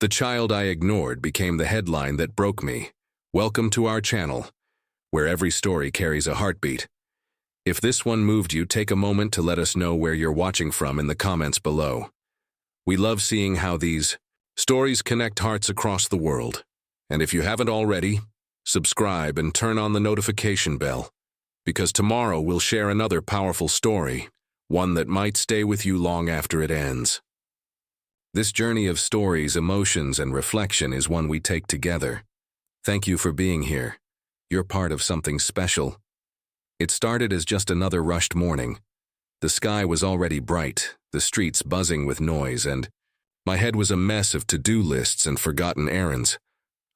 The child I ignored became the headline that broke me. Welcome to our channel, where every story carries a heartbeat. If this one moved you, take a moment to let us know where you're watching from in the comments below. We love seeing how these stories connect hearts across the world. And if you haven't already, subscribe and turn on the notification bell, because tomorrow we'll share another powerful story, one that might stay with you long after it ends. This journey of stories, emotions, and reflection is one we take together. Thank you for being here. You're part of something special. It started as just another rushed morning. The sky was already bright, the streets buzzing with noise, and my head was a mess of to-do lists and forgotten errands.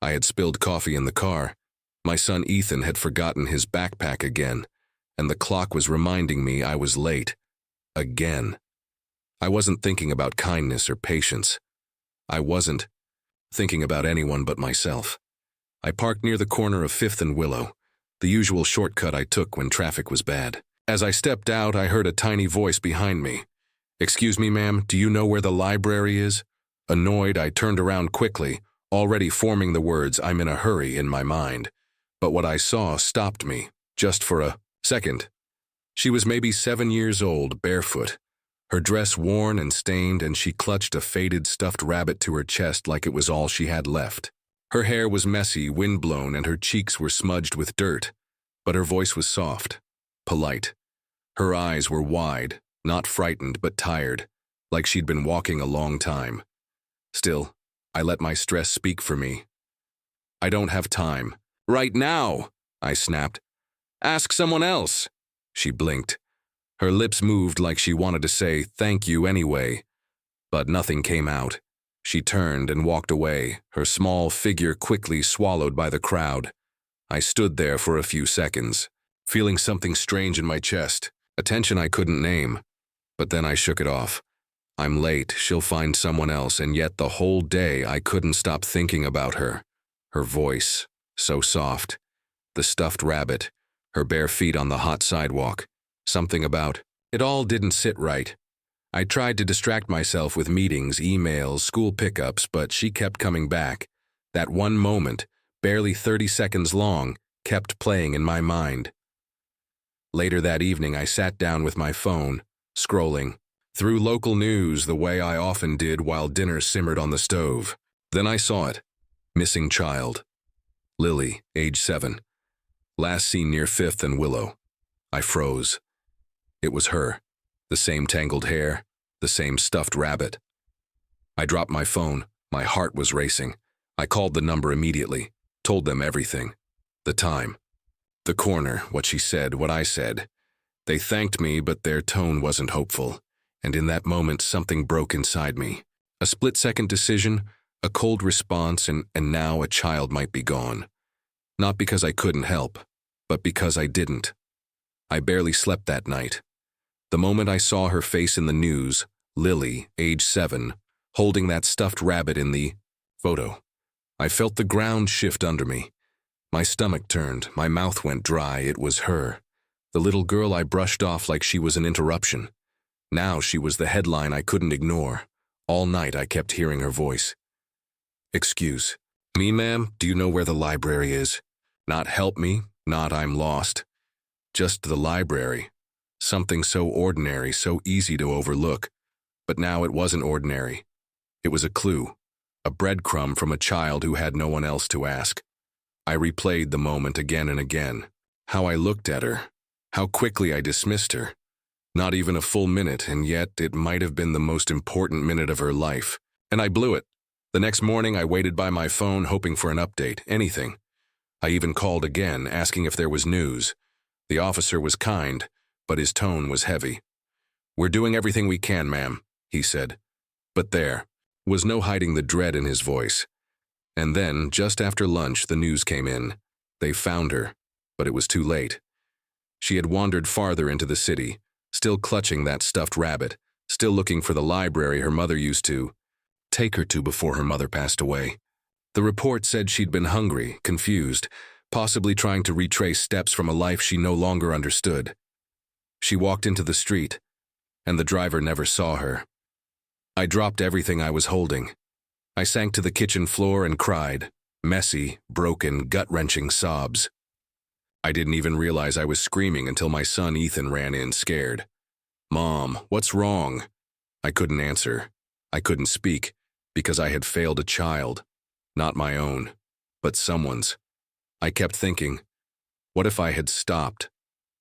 I had spilled coffee in the car. My son Ethan had forgotten his backpack again, and the clock was reminding me I was late. Again. I wasn't thinking about kindness or patience. I wasn't thinking about anyone but myself. I parked near the corner of 5th and Willow, the usual shortcut I took when traffic was bad. As I stepped out, I heard a tiny voice behind me. "Excuse me, ma'am, do you know where the library is?" Annoyed, I turned around quickly, already forming the words "I'm in a hurry" in my mind. But what I saw stopped me, just for a second. She was maybe 7 years old, barefoot, her dress worn and stained, and she clutched a faded stuffed rabbit to her chest like it was all she had left. Her hair was messy, windblown, and her cheeks were smudged with dirt, but her voice was soft, polite. Her eyes were wide, not frightened but tired, like she'd been walking a long time. Still, I let my stress speak for me. "I don't have time." "Right now," I snapped. "Ask someone else." She blinked. Her lips moved like she wanted to say thank you anyway, but nothing came out. She turned and walked away, her small figure quickly swallowed by the crowd. I stood there for a few seconds, feeling something strange in my chest, a tension I couldn't name. But then I shook it off. I'm late, she'll find someone else, and yet the whole day I couldn't stop thinking about her. Her voice, so soft. The stuffed rabbit, her bare feet on the hot sidewalk. Something about it all didn't sit right. I tried to distract myself with meetings, emails, school pickups, but she kept coming back. That one moment, barely 30 seconds long, kept playing in my mind. Later that evening, I sat down with my phone, scrolling through local news the way I often did while dinner simmered on the stove. Then I saw it. Missing child. Lily, age 7. Last seen near 5th and Willow. I froze. It was her. The same tangled hair, the same stuffed rabbit. I dropped my phone. My heart was racing. I called the number immediately, told them everything. The time. The corner, what she said, what I said. They thanked me, but their tone wasn't hopeful. And in that moment, something broke inside me. A split-second decision, a cold response, and now a child might be gone. Not because I couldn't help, but because I didn't. I barely slept that night. The moment I saw her face in the news, Lily, age 7, holding that stuffed rabbit in the photo, I felt the ground shift under me. My stomach turned, my mouth went dry. It was her. The little girl I brushed off like she was an interruption. Now she was the headline I couldn't ignore. All night I kept hearing her voice. "Excuse me, ma'am, do you know where the library is?" Not "help me," not "I'm lost." Just the library. Something so ordinary, so easy to overlook. But now it wasn't ordinary. It was a clue, a breadcrumb from a child who had no one else to ask. I replayed the moment again and again. How I looked at her. How quickly I dismissed her. Not even a full minute, and yet it might have been the most important minute of her life. And I blew it. The next morning I waited by my phone hoping for an update, anything. I even called again, asking if there was news. The officer was kind, but his tone was heavy. "We're doing everything we can, ma'am," he said. But there was no hiding the dread in his voice. And then, just after lunch, the news came in. They found her, but it was too late. She had wandered farther into the city, still clutching that stuffed rabbit, still looking for the library her mother used to take her to before her mother passed away. The report said she'd been hungry, confused, possibly trying to retrace steps from a life she no longer understood. She walked into the street, and the driver never saw her. I dropped everything I was holding. I sank to the kitchen floor and cried, messy, broken, gut-wrenching sobs. I didn't even realize I was screaming until my son Ethan ran in scared. "Mom, what's wrong?" I couldn't answer. I couldn't speak, because I had failed a child. Not my own, but someone's. I kept thinking, what if I had stopped?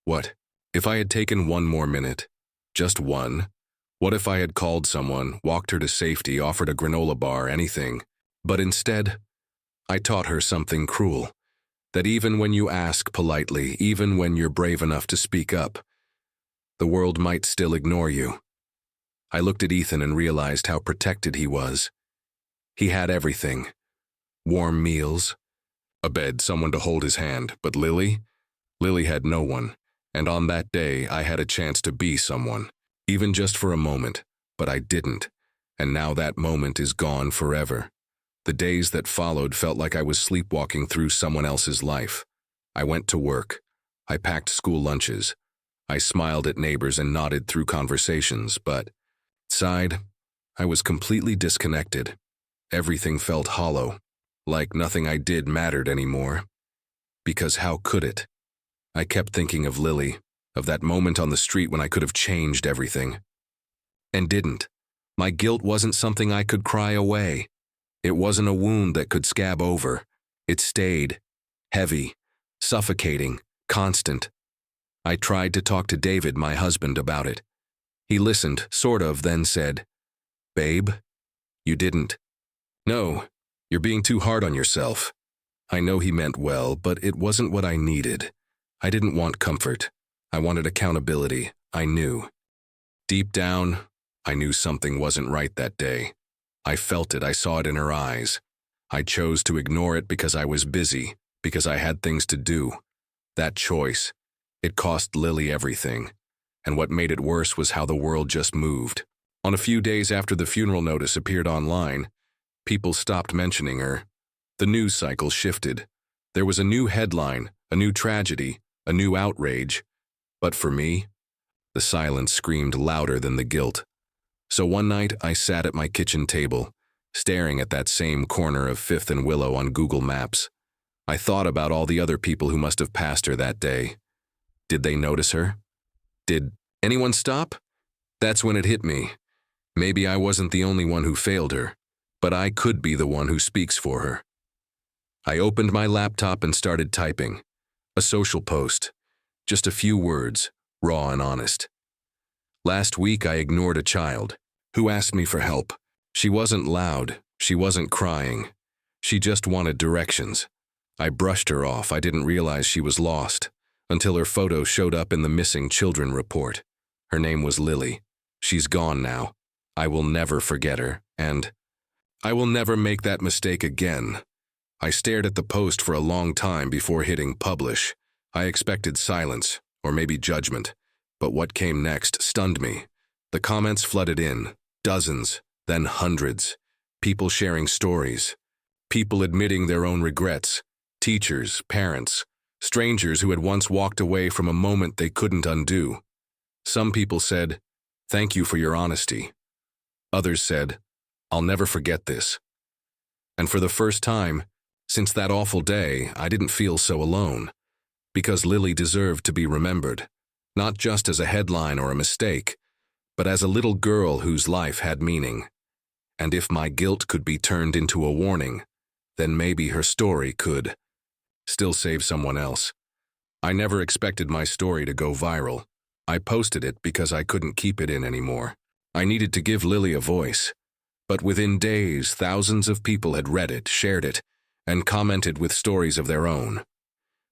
What if I had taken one more minute? Just one? What if I had called someone, walked her to safety, offered a granola bar, anything? But instead, I taught her something cruel. That even when you ask politely, even when you're brave enough to speak up, the world might still ignore you. I looked at Ethan and realized how protected he was. He had everything. Warm meals, a bed, someone to hold his hand, but Lily had no one, and on that day I had a chance to be someone, even just for a moment, but I didn't, and now that moment is gone forever. The days that followed felt like I was sleepwalking through someone else's life. I went to work. I packed school lunches. I smiled at neighbors and nodded through conversations, but inside, I was completely disconnected. Everything felt hollow, like nothing I did mattered anymore. Because how could it? I kept thinking of Lily, of that moment on the street when I could have changed everything. And didn't. My guilt wasn't something I could cry away. It wasn't a wound that could scab over. It stayed, heavy, suffocating, constant. I tried to talk to David, my husband, about it. He listened, sort of, then said, "Babe, you didn't. No, you're being too hard on yourself." I know he meant well, but it wasn't what I needed. I didn't want comfort. I wanted accountability. I knew. Deep down, I knew something wasn't right that day. I felt it. I saw it in her eyes. I chose to ignore it because I was busy, because I had things to do. That choice, it cost Lily everything. And what made it worse was how the world just moved. On a few days after the funeral notice appeared online, people stopped mentioning her. The news cycle shifted. There was a new headline, a new tragedy, a new outrage. But for me, the silence screamed louder than the guilt. So one night, I sat at my kitchen table, staring at that same corner of 5th and Willow on Google Maps. I thought about all the other people who must have passed her that day. Did they notice her? Did anyone stop? That's when it hit me. Maybe I wasn't the only one who failed her, but I could be the one who speaks for her. I opened my laptop and started typing. A social post. Just a few words, raw and honest. Last week I ignored a child who asked me for help. She wasn't loud, she wasn't crying. She just wanted directions. I brushed her off. I didn't realize she was lost until her photo showed up in the missing children report. Her name was Lily. She's gone now. I will never forget her, and I will never make that mistake again. I stared at the post for a long time before hitting publish. I expected silence, or maybe judgment. But what came next stunned me. The comments flooded in, dozens, then hundreds. People sharing stories. People admitting their own regrets. Teachers, parents, strangers who had once walked away from a moment they couldn't undo. Some people said, "Thank you for your honesty." Others said, "I'll never forget this." And for the first time, since that awful day, I didn't feel so alone. Because Lily deserved to be remembered. Not just as a headline or a mistake, but as a little girl whose life had meaning. And if my guilt could be turned into a warning, then maybe her story could still save someone else. I never expected my story to go viral. I posted it because I couldn't keep it in anymore. I needed to give Lily a voice. But within days, thousands of people had read it, shared it, and commented with stories of their own.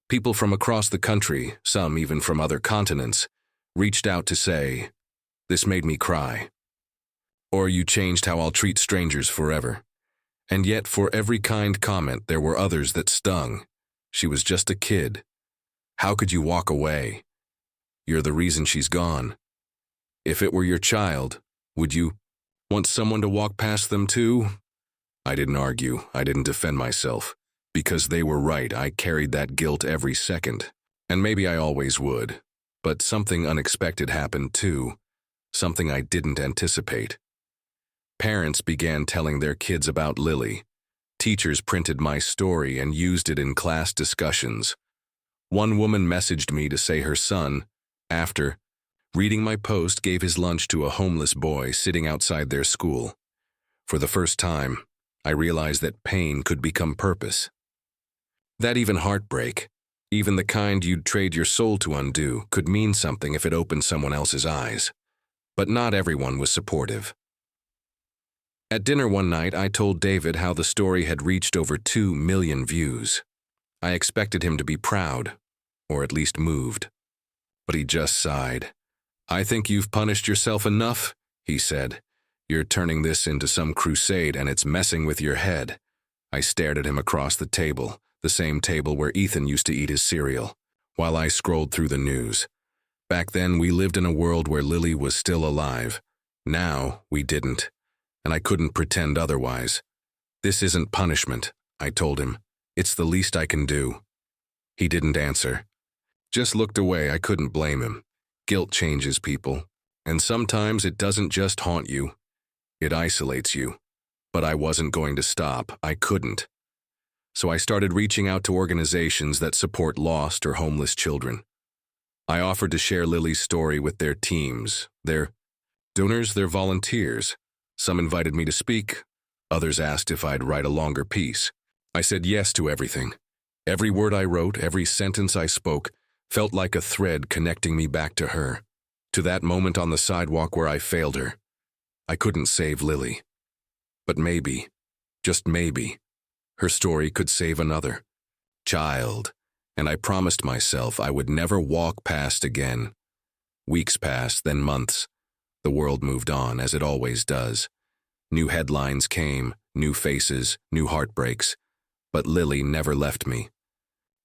People from across the country, some even from other continents, reached out to say, "This made me cry." Or "You changed how I'll treat strangers forever." And yet for every kind comment there were others that stung. She was just a kid. How could you walk away? You're the reason she's gone. If it were your child, would you want someone to walk past them too? I didn't argue. I didn't defend myself. Because they were right, I carried that guilt every second. And maybe I always would. But something unexpected happened too. Something I didn't anticipate. Parents began telling their kids about Lily. Teachers printed my story and used it in class discussions. One woman messaged me to say her son, after reading my post, gave his lunch to a homeless boy sitting outside their school. For the first time, I realized that pain could become purpose. That even heartbreak, even the kind you'd trade your soul to undo, could mean something if it opened someone else's eyes. But not everyone was supportive. At dinner one night, I told David how the story had reached over 2 million views. I expected him to be proud, or at least moved. But he just sighed. "I think you've punished yourself enough," he said. "You're turning this into some crusade and it's messing with your head." I stared at him across the table, the same table where Ethan used to eat his cereal, while I scrolled through the news. Back then, we lived in a world where Lily was still alive. Now, we didn't, and I couldn't pretend otherwise. "This isn't punishment," I told him. "It's the least I can do." He didn't answer. Just looked away. I couldn't blame him. Guilt changes people, and sometimes it doesn't just haunt you. It isolates you. But I wasn't going to stop. I couldn't. So I started reaching out to organizations that support lost or homeless children. I offered to share Lily's story with their teams, their donors, their volunteers. Some invited me to speak. Others asked if I'd write a longer piece. I said yes to everything. Every word I wrote, every sentence I spoke, felt like a thread connecting me back to her, to that moment on the sidewalk where I failed her. I couldn't save Lily. But maybe, just maybe, her story could save another child, and I promised myself I would never walk past again. Weeks passed, then months. The world moved on, as it always does. New headlines came, new faces, new heartbreaks, but Lily never left me.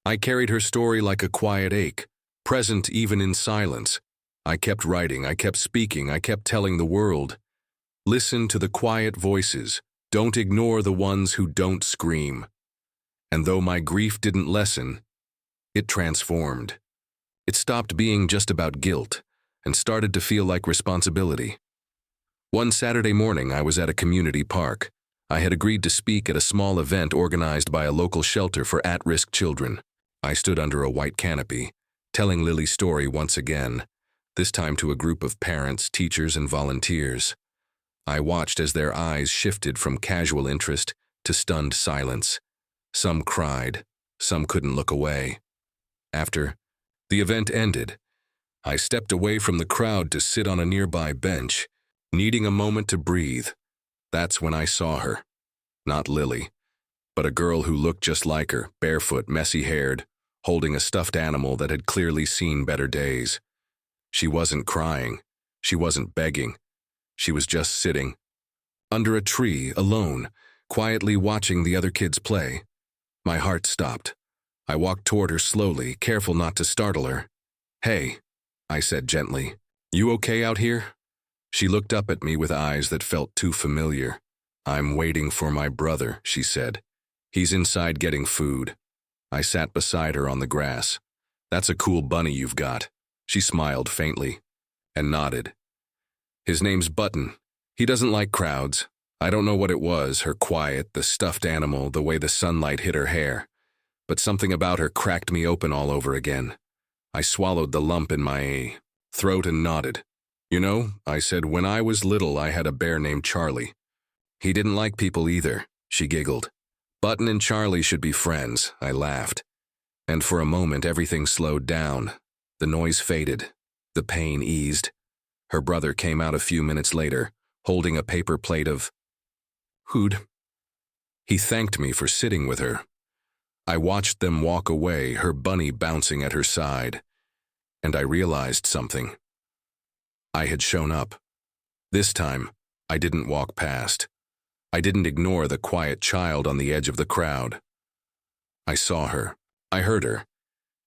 I carried her story like a quiet ache, present even in silence. I kept writing, I kept speaking, I kept telling the world, listen to the quiet voices, don't ignore the ones who don't scream. And though my grief didn't lessen, it transformed. It stopped being just about guilt and started to feel like responsibility. One Saturday morning, I was at a community park. I had agreed to speak at a small event organized by a local shelter for at-risk children. I stood under a white canopy, telling Lily's story once again, this time to a group of parents, teachers, and volunteers. I watched as their eyes shifted from casual interest to stunned silence. Some cried, some couldn't look away. After the event ended, I stepped away from the crowd to sit on a nearby bench, needing a moment to breathe. That's when I saw her. Not Lily, but a girl who looked just like her, barefoot, messy-haired, holding a stuffed animal that had clearly seen better days. She wasn't crying. She wasn't begging. She was just sitting under a tree, alone, quietly watching the other kids play. My heart stopped. I walked toward her slowly, careful not to startle her. "Hey," I said gently, "you okay out here?" She looked up at me with eyes that felt too familiar. "I'm waiting for my brother," she said. "He's inside getting food." I sat beside her on the grass. "That's a cool bunny you've got." She smiled faintly and nodded. "His name's Button. He doesn't like crowds." I don't know what it was, her quiet, the stuffed animal, the way the sunlight hit her hair. But something about her cracked me open all over again. I swallowed the lump in my throat and nodded. "You know," I said, "when I was little, I had a bear named Charlie. He didn't like people either," she giggled. "Button and Charlie should be friends," I laughed. And for a moment, everything slowed down. The noise faded. The pain eased. Her brother came out a few minutes later, holding a paper plate of food. He thanked me for sitting with her. I watched them walk away, her bunny bouncing at her side. And I realized something. I had shown up. This time, I didn't walk past. I didn't ignore the quiet child on the edge of the crowd. I saw her. I heard her.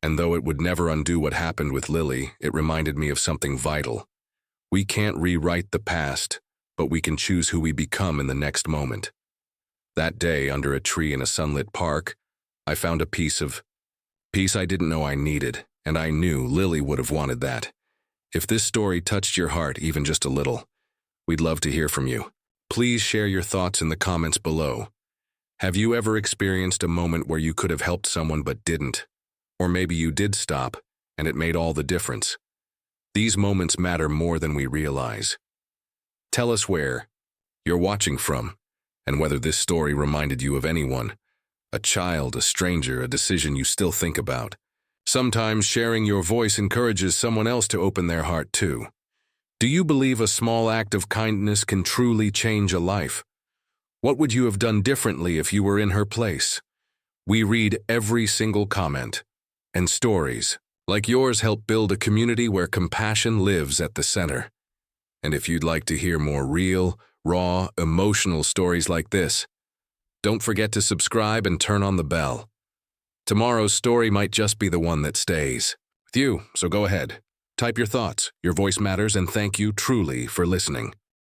And though it would never undo what happened with Lily, it reminded me of something vital. We can't rewrite the past, but we can choose who we become in the next moment. That day, under a tree in a sunlit park, I found a piece I didn't know I needed, and I knew Lily would have wanted that. If this story touched your heart even just a little, we'd love to hear from you. Please share your thoughts in the comments below. Have you ever experienced a moment where you could have helped someone but didn't? Or maybe you did stop, and it made all the difference. These moments matter more than we realize. Tell us where you're watching from, and whether this story reminded you of anyone, a child, a stranger, a decision you still think about. Sometimes sharing your voice encourages someone else to open their heart too. Do you believe a small act of kindness can truly change a life? What would you have done differently if you were in her place? We read every single comment, and stories like yours help build a community where compassion lives at the center. And if you'd like to hear more real, raw, emotional stories like this, don't forget to subscribe and turn on the bell. Tomorrow's story might just be the one that stays with you, so go ahead. Type your thoughts. Your voice matters, and thank you truly for listening.